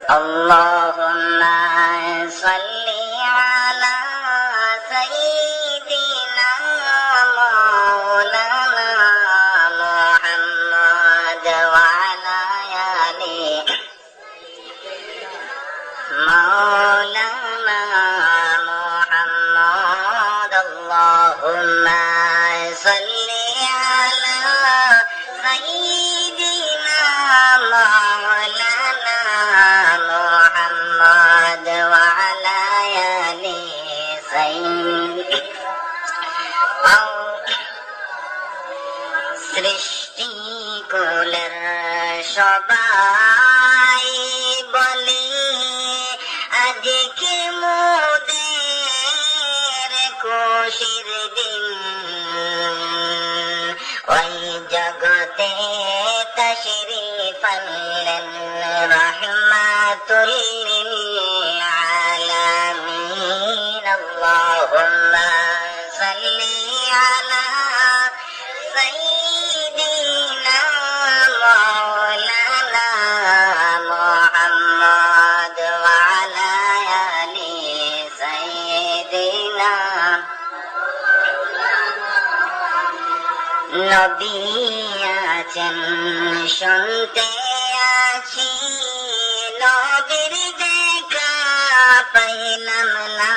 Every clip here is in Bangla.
Allahumma salli ala sayyidina maulana Muhammad wa ala ali maulana Muhammad. Allahumma salli ala sayyidina maulana Muhammad wa ala ali sayyidina সৃষ্টি কুলের সবাই বলে আজকে মোদের খুশির দিন, ওই জগতে তশরিফ আনলেন রাহমাতুল লিল আলামিন। আল্লাহুম্মা সাল্লি আলা সাইয়্যিদিনা মাওলানা মুহাম্মদ ওয়া আলা আলি সাইয়্যিদিনা। নবী আছেন শুনতে আছি, নবীর দেখা পাইলাম না,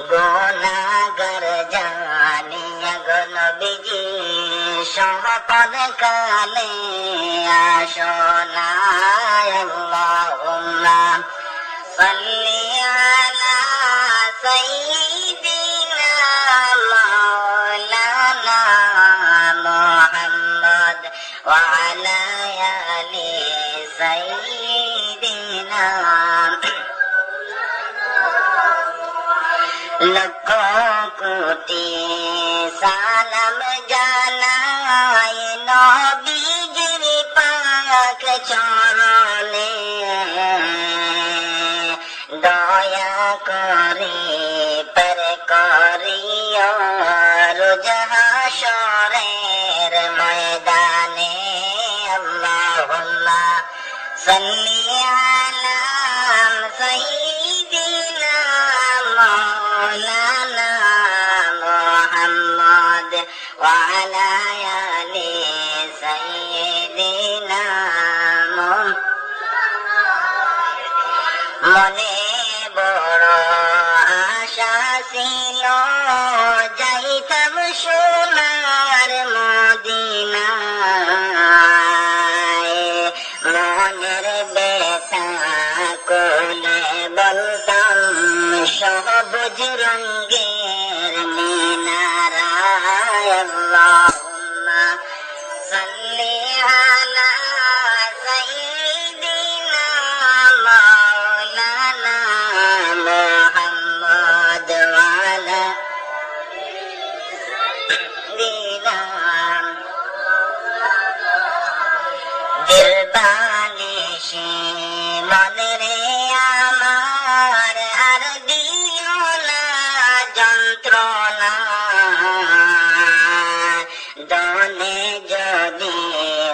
গুনাহগার জানিয়া গো নবীজি সম্পদ কালে আসো না। আল্লাহুম্মা সাল্লি আলা সাইয়্যিদিনা মাওলানা মুহাম্মদ ওয়া আলা আলি সাইয়্যিদিনা। লক্ষ কোটি সালাম জানাই নবীজির পাক চরণে, দয়া করে পর করিও রোজ হাশরের ময়দানে। আল্লাহুম্মা সাল্লি আলা সাইয়্যিদিনা মাওলানা মুহাম্মদ ওয়া আলা আলি সাইয়্যিদিনা। মনে বড় আশা ছিল যাইতাম সোনার মদিনায়, মনের ব্যথা কোলে বলতাম সবুজ রঙের মিনারায়। আল্লাহুম্মা সাল্লি আলা সাইয়্যিদিনা মাওলানা মুহাম্মদ ওয়া আলা দিলবালিশে মনরে আমার আর দিও না যন্ত্রণা, দনে যদি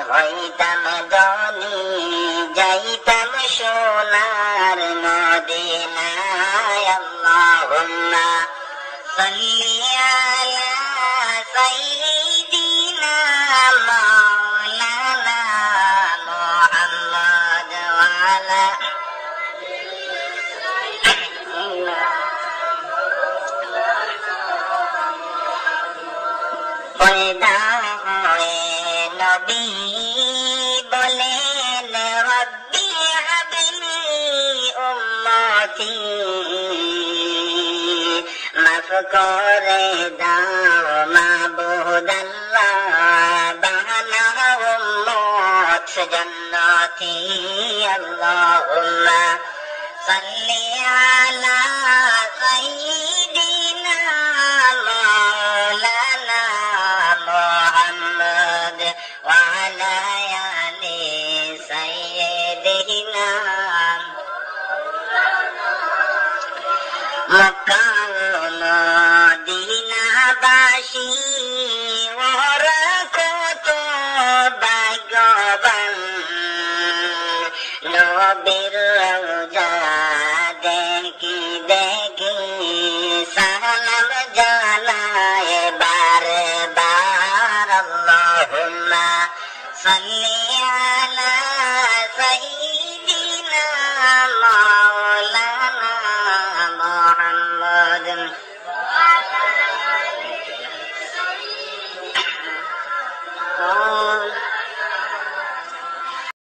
হইতাম ধনী যাইতাম সোনার মদিনায়। আল্লাহুম্মা সাল্লি আলা সাইয়্যিদিনা মাওলানা মুহাম্মদ ওয়া আলা পয়দা হয়ে নবী বলেন রব্বি হাবলি উম্মতি, মাফ করে দাও মাবুদ আল্লাহ বানা উম্মত জান্নাতি। আল্লাহুম্মা সাল্লি আলা সাইয়্যিদিনা মাওলানা মুহাম্মদ ওয়া আলা আলি সাইয়্যিদিনা। মক্কা মদিনাবাসী ওরা কত ভাগ্যবান, নবীর রওজা দেখি দেখি সালাম জানায় বারে বার আল্লাহুম্মা সাল্লি আলা সাইয়্যিদিনা